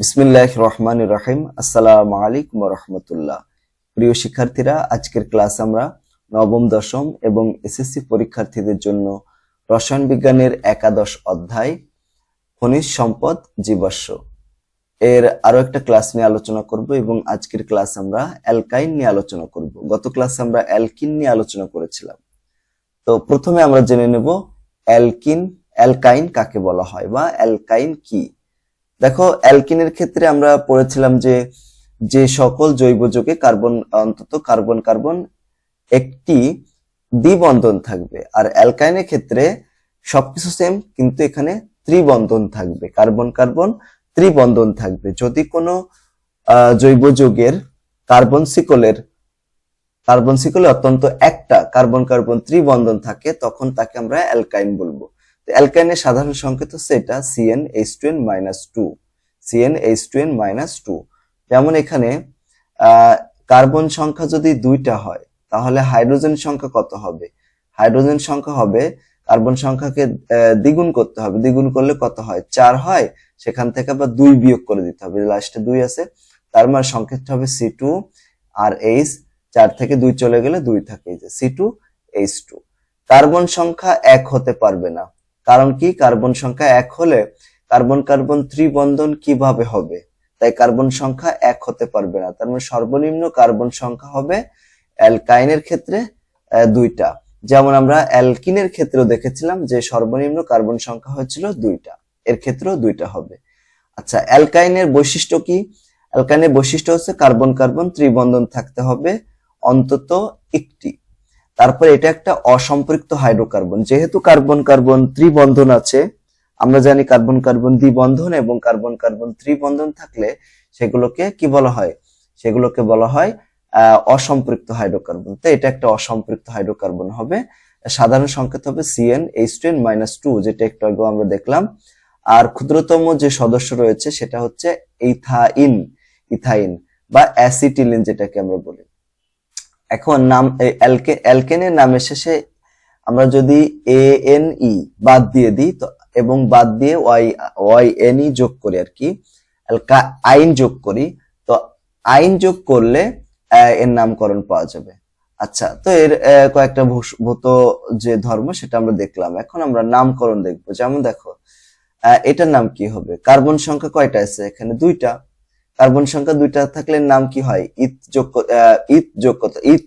বিসমিল্লাহির রহমানির রহিম। আসসালামু আলাইকুম ওয়া রাহমাতুল্লাহ। প্রিয় শিক্ষার্থীরা, আজকের ক্লাস আমরা নবম, দশম এবং এসএসসি পরীক্ষার্থীদের জন্য রসায়ন বিজ্ঞানের একাদশ অধ্যায় খনিজ সম্পদ জীবাশ্ম এর আরো একটা ক্লাস নিয়ে আলোচনা করব এবং আজকের ক্লাস আমরা অ্যালকাইন নিয়ে আলোচনা করব। গত ক্লাসে আমরা অ্যালকিন নিয়ে আলোচনা করেছিলাম। তো প্রথমে আমরা জেনে নেব অ্যালকাইন কাকে বলা হয় বা অ্যালকাইন কি। দেখো, অ্যালকিনের ক্ষেত্রে আমরা পড়েছিলাম যে সকল জৈব যৌগে অন্তত কার্বন কার্বন একটি দ্বিবন্ধন থাকবে, আর অ্যালকাইনের ক্ষেত্রে সবকিছু সেম, কিন্তু এখানে ত্রিবন্ধন থাকবে, কার্বন কার্বন ত্রিবন্ধন থাকবে। যদি কোনো জৈব যৌগের কার্বন শিকলে অত্যন্ত একটা কার্বন কার্বন ত্রিবন্ধন থাকে, তখন তাকে আমরা অ্যালকাইন বলবো। অ্যালকাইনের সাধারণ সংকেত হচ্ছে এটা CnH2n-2, CnH2n-2। যেমন এখানে কার্বন সংখ্যা যদি 2টা হয়, তাহলে হাইড্রোজেন সংখ্যা কত হবে? হাইড্রোজেন সংখ্যা হবে, কার্বন সংখ্যাকে দ্বিগুণ করতে হবে। দ্বিগুণ করলে কত হয়? 4 হয়। সেখান থেকে আবার 2 বিয়োগ করে দিতে হবে, লাস্টে 2 আছে, তার মানে সংকেতটা হবে C2 আর H। 4 থেকে 2 চলে গেলে 2 থাকে, এই যে C2H2। কার্বন সংখ্যা 1 হতে পারবে না, কারণ কি? কার্বন সংখ্যা 1 হলে কার্বন কার্বন ত্রিবন্ধন কিভাবে হবে? তাই কার্বন সংখ্যা 1 হতে পারবে না। তার মানে সর্বনিম্ন কার্বন সংখ্যা হবে অ্যালকাইনের ক্ষেত্রে 2টা। যেমন আমরা অ্যালকিনের ক্ষেত্রেও দেখেছিলাম যে সর্বনিম্ন কার্বন সংখ্যা হয়েছিল 2টা, এর ক্ষেত্রেও 2টা হবে। আচ্ছা, অ্যালকাইনের বৈশিষ্ট্য কি? অ্যালকাইনের বৈশিষ্ট্য হচ্ছে কার্বন কার্বন ত্রিবন্ধন থাকতে হবে অন্তত একটি। তারপর এটা একটা অসম্পৃক্ত হাইড্রোকার্বন। যেহেতু কার্বন কার্বন ত্রিবন্ধন আছে, আমরা জানি কার্বন কার্বন দ্বিবন্ধন এবং কার্বন কার্বন ত্রিবন্ধন থাকলে সেগুলোকে কি বলা হয়? সেগুলোকে বলা হয় অসম্পৃক্ত হাইড্রোকার্বন। তো এটা একটা অসম্পৃক্ত হাইড্রোকার্বন হবে। সাধারণ সংকেত হবে CnH2n-2, যেটা একটু আগে আমরা দেখলাম। আর ক্ষুদ্রতম যে সদস্য রয়েছে সেটা হচ্ছে ইথাইন বা অ্যাসিটিলিন, যেটাকে আমরা বলি। এখন নাম অ্যালকেনের নামের শেষে আমরা যদি ANE বাদ দিয়ে দিই এবং বাদ দিয়ে YNE যোগ করি, আর কি আইন যোগ করি, তো আইন যোগ করলে এর নামকরণ পাওয়া যাবে। আচ্ছা, তো এর কয়েকটা ভূত যে ধর্ম সেটা আমরা দেখলাম। এখন আমরা নামকরণ দেখবো। যেমন দেখো, এটার নাম কি হবে? কার্বন সংখ্যা কয়টা আছে? এখানে 2টা। কার্বন সংখ্যা 2টা থাকলে নাম কি হয়? ইথ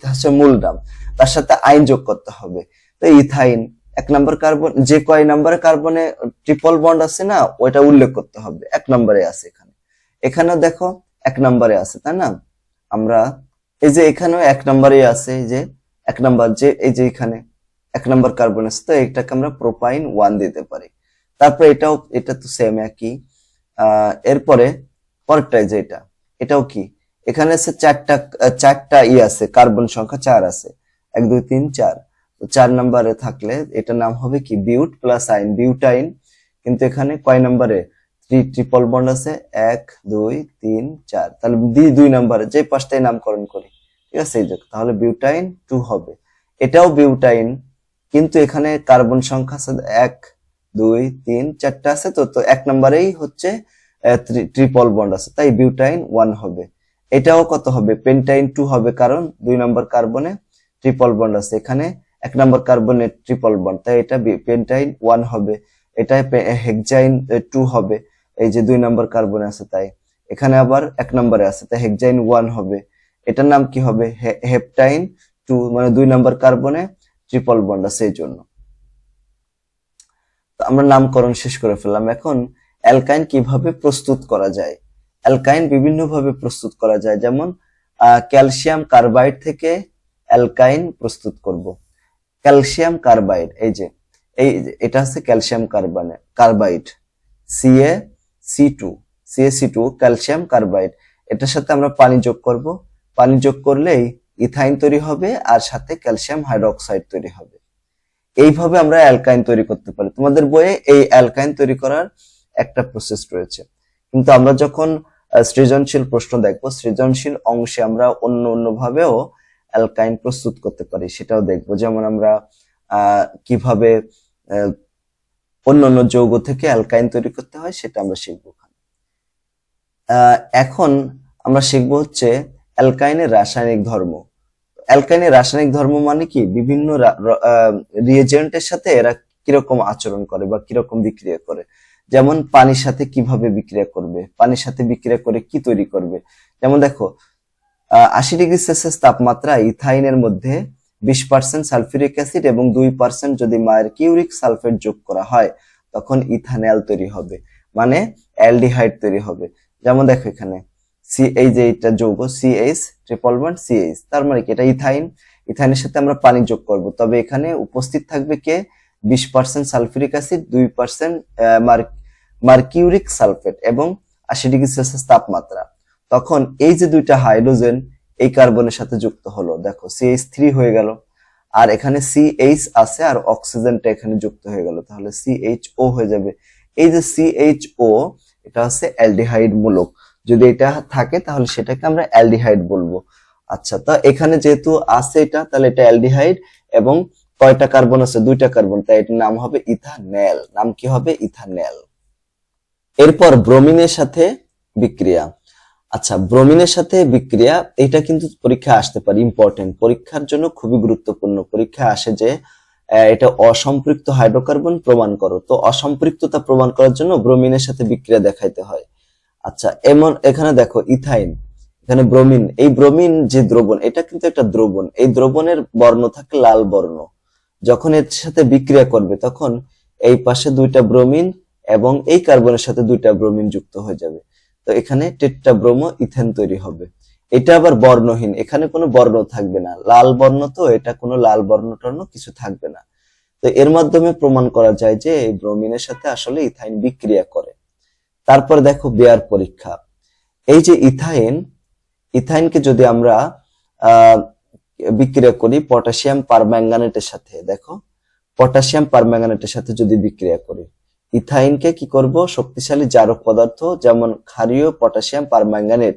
হচ্ছে মূল নাম, তার সাথে আইন যোগ করতে হবে। তো ইথাইন 1 নম্বর কার্বন, যে কয় নম্বরে কার্বনে ট্রিপল বন্ড আছে না, ওইটা উল্লেখ করতে হবে। 1 নম্বরে আছে এখানেও দেখো 1 নম্বরে আছে, তাই না? আমরা এই যে এখানেও 1 নম্বরে আছে, এই যে 1 নম্বর, যে এই যে এখানে 1 নম্বর কার্বন আছে, তো এটাকে আমরা প্রোপাইন 1 দিতে পারি। তারপর এটা তো সেম একই। এরপরে পরেরটাই যে এটাও কি, এখানে আছে চারটা আছে, কার্বন সংখ্যা 4 আছে, 1 2 3 4। তো 4 নম্বরে থাকলে এটার নাম হবে কি? বিউট প্লাস আইন, বিউটাইন। কিন্তু এখানে কয় নম্বরে? ট্রিপল বন্ড আছে, 1 2 3 4, তাহলে 2 নম্বরে যে পাঁচটাই নামকরণ করি, ঠিক আছে, এই যে তাহলে বিউটাইন 2 হবে। এটাও বিউটাইন, কিন্তু এখানে কার্বন সংখ্যা 1 2 3 4টা আছে, তো 1 নম্বরেই হচ্ছে ট্রিপল বন্ড আছে, তাই বিউটাইন 1 হবে। এটাও কত হবে? পেন্টাইন 2 হবে, কারণ 2 নম্বর কার্বনে ট্রিপল বন্ড আছে, এখানে 1 নম্বর কার্বনে ট্রিপল বন্ড, তাই এটা পেন্টাইন 1 হবে। এটা হেক্সাইন 2 হবে, এই যে 2 নম্বর কার্বনে আছে, তাই এখানে আবার 1 নম্বরে আছে, তাই হেক্সাইন 1 হবে। এটার নাম কি হবে? হেপটাইন 2, মানে 2 নম্বর কার্বনে ট্রিপল বন্ড আছে, এই জন্য। আমরা নামকরণ শেষ করে ফেললাম। এখন অ্যালকাইন কিভাবে প্রস্তুত করা যায়? অ্যালকাইন বিভিন্ন ভাবে প্রস্তুত করা যায়। যেমন ক্যালসিয়াম কার্বাইড থেকে অ্যালকাইন প্রস্তুত করব। ক্যালসিয়াম কার্বাইড, এটা হচ্ছে calcium carbide, CaC2 calcium carbide. এটার সাথে আমরা পানি যোগ করব। পানি যোগ করলেই ইথাইন তৈরি হবে, আর সাথে ক্যালসিয়াম হাইড্রোক্সাইড তৈরি হবে। এইভাবে আমরা অ্যালকাইন তৈরি করতে পারি। তোমাদের বইয়ে এই অ্যালকাইন তৈরি করার একটা প্রসেস রয়েছে, কিন্তু আমরা যখন সৃজনশীল প্রশ্ন দেখবো, সৃজনশীল অংশে আমরা অন্য ভাবেও অ্যালকাইন প্রস্তুত করতে পারি, সেটাও দেখবো। যেমন আমরা কিভাবে অন্য যৌগ থেকে অ্যালকাইন তৈরি করতে হয় সেটা আমরা শিখবো। এখন আমরা শিখবো হচ্ছে অ্যালকাইনের রাসায়নিক ধর্ম। অ্যালকাইনের রাসায়নিক ধর্ম মানে কি, বিভিন্ন রিয়েজেন্টের সাথে এরা কিরকম আচরণ করে বা কিরকম বিক্রিয়া করে। যেমন পানির সাথে কিভাবে বিক্রিয়া করবে, পানির সাথে বিক্রিয়া করে কি তৈরি করবে। যেমন দেখো 80°C তাপমাত্রা ইথাইনের মধ্যে 20% সালফিউরিক অ্যাসিড এবং 2% যদি মার্কিউরিক সালফেট যোগ করা হয় তখন ইথানল তৈরি হবে, মানে অ্যালডিহাইড তৈরি হবে। যেমন দেখো এখানে এই যে এটা যৌগ CH ট্রিপল বন্ড CH, তার মানে কি এটা ইথাইন। ইথাইনের সাথে আমরা পানি যোগ করব, তবে এখানে উপস্থিত থাকবে কে, 20% সালফিউরিক অ্যাসিড, 2% মার্কিউরিক সালফেট এবং 80°C তাপমাত্রা। তখন এই যে দুইটা হাইড্রোজেন এই কার্বনের সাথে যুক্ত হলো, দেখো CH3 হয়ে গেল, আর এখানে CH আছে আর অক্সিজেনটা এখানে যুক্ত হয়ে গেল, তাহলে CHO হয়ে যাবে। এই যে CHO এটা হচ্ছে অ্যালডিহাইড মূলক, যদি এটা থাকে তাহলে সেটাকে আমরা অ্যালডিহাইড বলবো। আচ্ছা, তো এখানে যেহেতু আছে এটা, তাহলে এটা অ্যালডিহাইড এবং কয়টা কার্বন আছে, দুইটা কার্বন, তাই এটার নাম হবে ইথানল। নাম কি হবে, ইথানল। এরপর ব্রোমিনের সাথে বিক্রিয়া। আচ্ছা, ব্রোমিনের সাথে বিক্রিয়া এটা কিন্তু পরীক্ষায় আসতে পারে, ইম্পর্টেন্ট, পরীক্ষার জন্য খুবই গুরুত্বপূর্ণ। পরীক্ষায় আসে যে এটা অসম্পৃক্ত হাইড্রোকার্বন প্রমাণ করো, তো অসম্পৃক্ততা প্রমাণ করার জন্য ব্রোমিনের সাথে বিক্রিয়া দেখাইতে হয়। আচ্ছা, এখানে দেখো ইথাইন, এখানে ব্রোমিন, এই ব্রোমিন যে দ্রবণ, এটা কিন্তু একটা দ্রবণ, এই দ্রবণের বর্ণ থাকে লাল বর্ণ। যখন এর সাথে বিক্রিয়া করবে তখন এই পাশে দুইটা ব্রোমিন এবং এই কার্বনের সাথে দুইটা ব্রোমিন যুক্ত হয়ে যাবে, তো এখানে টেট্রাব্রোমো ইথেন তৈরি হবে। এটা আবার বর্ণহীন, এখানে কোনো বর্ণ থাকবে না, লাল বর্ণ, তো এটা কোনো লাল বর্ণ টর্ণ কিছু থাকবে না। তো এর মাধ্যমে প্রমাণ করা যায় যে এই ব্রোমিনের সাথে আসলে ইথাইন বিক্রিয়া করে। তারপর দেখো বেয়ার পরীক্ষা। এই যে ইথাইনকে যদি আমরা বিক্রিয়া করি পটাশিয়াম পারম্যাঙ্গানেটের সাথে, দেখো পটাশিয়াম পারম্যাঙ্গানেটের সাথে যদি বিক্রিয়া করি, ইথাইনকে কি করব, শক্তিশালী জারক পদার্থ যেমন ক্ষারীয় পটাশিয়াম পারম্যাঙ্গানেট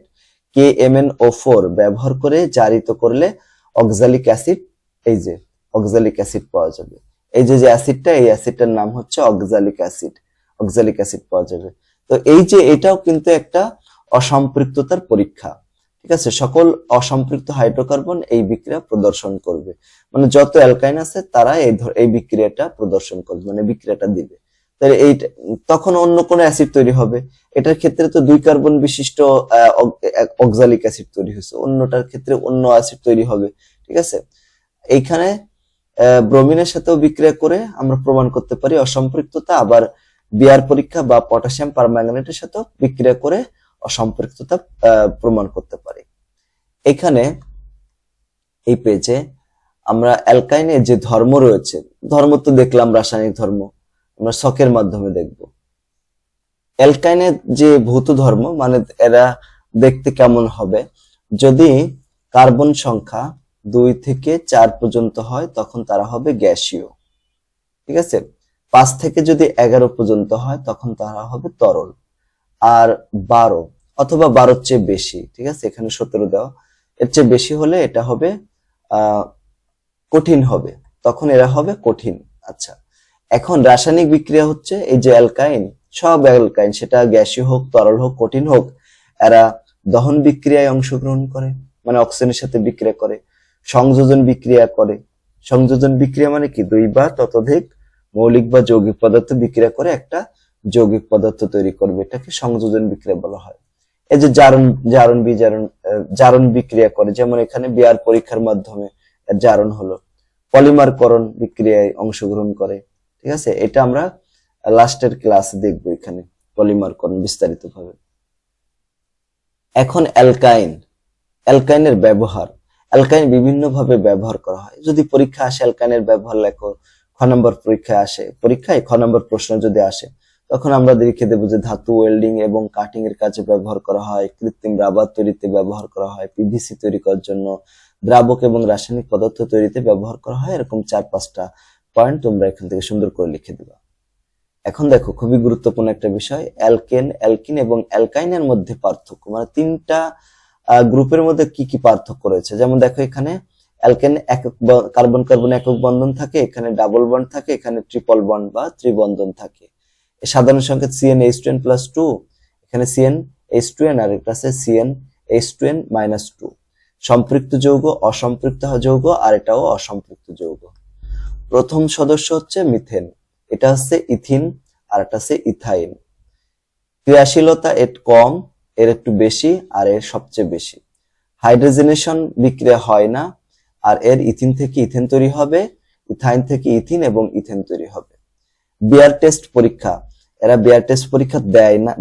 KMnO4 ব্যবহার করে জারিত করলে অক্সালিক অ্যাসিড, এই যে অক্সালিক অ্যাসিড পাওয়া যাবে। এই যে অ্যাসিডটা, এই অ্যাসিডটার নাম হচ্ছে অক্সালিক অ্যাসিড, অক্সালিক অ্যাসিড পাওয়া যাবে। তো এই যে এটাও কিন্তু একটা অসম্পৃক্ততার পরীক্ষা, ঠিক আছে। সকল অসম্পৃক্ত হাইড্রোকার্বন এই বিক্রিয়া প্রদর্শন করবে, মানে যত অ্যালকাইন আছে তারা এই বিক্রিয়াটা প্রদর্শন করবে, মানে বিক্রিয়াটা দিবে। তাহলে এই তখন অন্য কোন অ্যাসিড তৈরি হবে, এটার ক্ষেত্রে তো 2 কার্বন বিশিষ্ট অক্সালিক অ্যাসিড তৈরি হয়েছে, অন্যটার ক্ষেত্রে অন্য অ্যাসিড তৈরি হবে, ঠিক আছে। এইখানে ব্রোমিনের সাথেও বিক্রিয়া করে আমরা প্রমাণ করতে পারি অসম্পৃক্ততা, আবার বিয়ার পরীক্ষা বা পটাশিয়াম পারম্যাঙ্গানেটের সাথেও বিক্রিয়া করে অসম্পৃক্ততা প্রমাণ করতে পারি। এখানে এই পেজে আমরা অ্যালকাইনের যে ধর্ম রয়েছে, ধর্ম তো দেখলাম, রাসায়নিক ধর্ম আমরা ছকের মাধ্যমে দেখব। অ্যালকাইনের যে ভৌত ধর্ম, মানে এরা দেখতে কেমন হবে, যদি কার্বন সংখ্যা 2 থেকে 4 পর্যন্ত হয় তখন তারা হবে গ্যাসীয়, ঠিক আছে। 5 থেকে যদি 11 পর্যন্ত হয় তখন তারা হবে তরল, আর 12 অথবা 12-র চেয়ে বেশি, ঠিক আছে, এখানে 17 দেওয়া, এর চেয়ে বেশি হলে এটা হবে কঠিন হবে, তখন এরা হবে কঠিন। আচ্ছা, এখন রাসায়নিক বিক্রিয়া হচ্ছে এই যে অ্যালকাইন, সব অ্যালকাইন সেটা গ্যাসীয় হোক, তরল হোক, কঠিন হোক, এরা দহন বিক্রিয়ায় অংশগ্রহণ করে, মানে অক্সিজেনের সাথে বিক্রিয়া করে, সংযোজন বিক্রিয়া করে। সংযোজন বিক্রিয়া মানে কি, 2 বা ততোধিক মৌলিক বা যৌগিক পদার্থ বিক্রিয়া করে একটা যৌগিক পদার্থ তৈরি করবে, এটাকে সংযোজন বিক্রিয়া বলা হয়। এই যে জারণ বিক্রিয়া করে, যেমন এখানে বিয়ার পরীক্ষার মাধ্যমে জারণ হলো। পলিমারকরণ বিক্রিয়ায় অংশগ্রহণ করে, ঠিক আছে। এটা আমরা লাস্টের ক্লাসে দেখবো, এখানে পলিমারকরণ বিস্তারিত ভাবে। এখন অ্যালকাইনের ব্যবহার। অ্যালকাইন বিভিন্ন ভাবে ব্যবহার করা হয়, যদি পরীক্ষা আসে অ্যালকাইনের ব্যবহার লেখো, খ নম্বর পরীক্ষায় খ নম্বর প্রশ্ন যদি আসে তখন আমরা লিখে দেবো যে ধাতু ওয়েল্ডিং এবং কাটিং এর কাজে ব্যবহার করা হয়, কৃত্রিম রাবার তৈরিতে ব্যবহার করা হয়, PVC তৈরি করার জন্য, দ্রাবক এবং রাসায়নিক পদার্থ তৈরিতে ব্যবহার করা হয়। এরকম 4-5টা পয়েন্ট তোমরা এখান থেকে সুন্দর করে লিখে দিবা। এখন দেখো খুবই গুরুত্বপূর্ণ একটা বিষয়, অ্যালকিন এবং অ্যালকাইনের মধ্যে পার্থক্য, মানে 3টা গ্রুপের মধ্যে কি কি পার্থক্য রয়েছে। যেমন দেখো এখানে অ্যালকেন একক কার্বন কার্বন একক বন্ধন থাকে, এখানে ডাবল বন্ড থাকে, এখানে ট্রিপল বন্ড বা ত্রিবন্ধন থাকে। সাধারণ সংকেত CnH2n+2, এখানে CN H2N, আর একটা আছে CN H2N-2। সম্পৃক্ত যৌগ, অসম্পৃক্ত যৌগ, আর এটাও অসম্পৃক্ত যৌগ। প্রথম সদস্য হচ্ছে মিথেন, এটা হচ্ছে ইথিন, আর এটা হচ্ছে ইথাইন। ক্রিয়াশীলতা এর কম, এর একটু বেশি, আর এর সবচেয়ে বেশি। হাইড্রোজেনেশন বিক্রিয়া হয় না, আর এর ইথিন থেকে ইথেন তৈরি হবে, ইথাইন থেকে ইথিন এবং ইথেন তৈরি হবে। বিয়ার টেস্ট পরীক্ষা, এরা বিয়ার টেস্ট পরীক্ষা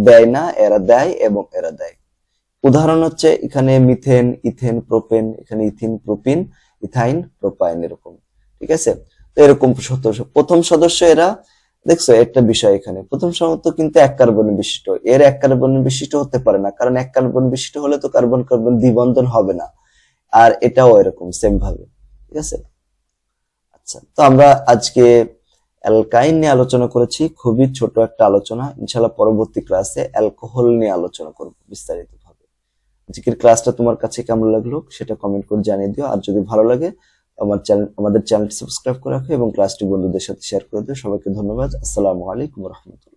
দেয় না, এরা দেয় এবং এরা দেয়। উদাহরণ হচ্ছে এখানে মিথেন, ইথেন, প্রোপেন, এখানে ইথিন, প্রোপিন, ইথাইন, প্রোপাইন, এরকম। ঠিক আছে, তো এরকম সদস্য। প্রথম সদস্য এরা, দেখছো একটা বিষয়, এখানে প্রথম সদস্য কিন্তু এক কার্বন বিশিষ্ট, এর এক কার্বন বিশিষ্ট হতে পারে না, কারণ এক কার্বন বিশিষ্ট হলে তো কার্বন কার্বন দ্বিবন্ধন হবে না। আর এটাও এরকম সেম ভাবে। ঠিক আছে, আচ্ছা, তো আমরা আজকে অ্যালকাইন নিয়ে আলোচনা করেছি, খুবই ছোট একটা আলোচনা। ইনশাআল্লাহ পরবর্তী ক্লাসে অ্যালকোহল নিয়ে আলোচনা করব বিস্তারিত ভাবে। আজকের ক্লাসটা তোমার কাছে কেমন লাগলো সেটা কমেন্ট করে জানিয়ে দিও, আর যদি ভালো লাগে আমাদের চ্যানেলটি সাবস্ক্রাইব করে রাখো এবং ক্লাসটি বন্ধুদের সাথে শেয়ার করে দিও। সবাইকে ধন্যবাদ। আসসালামু আলাইকুম ওয়া রাহমাতুল্লাহ।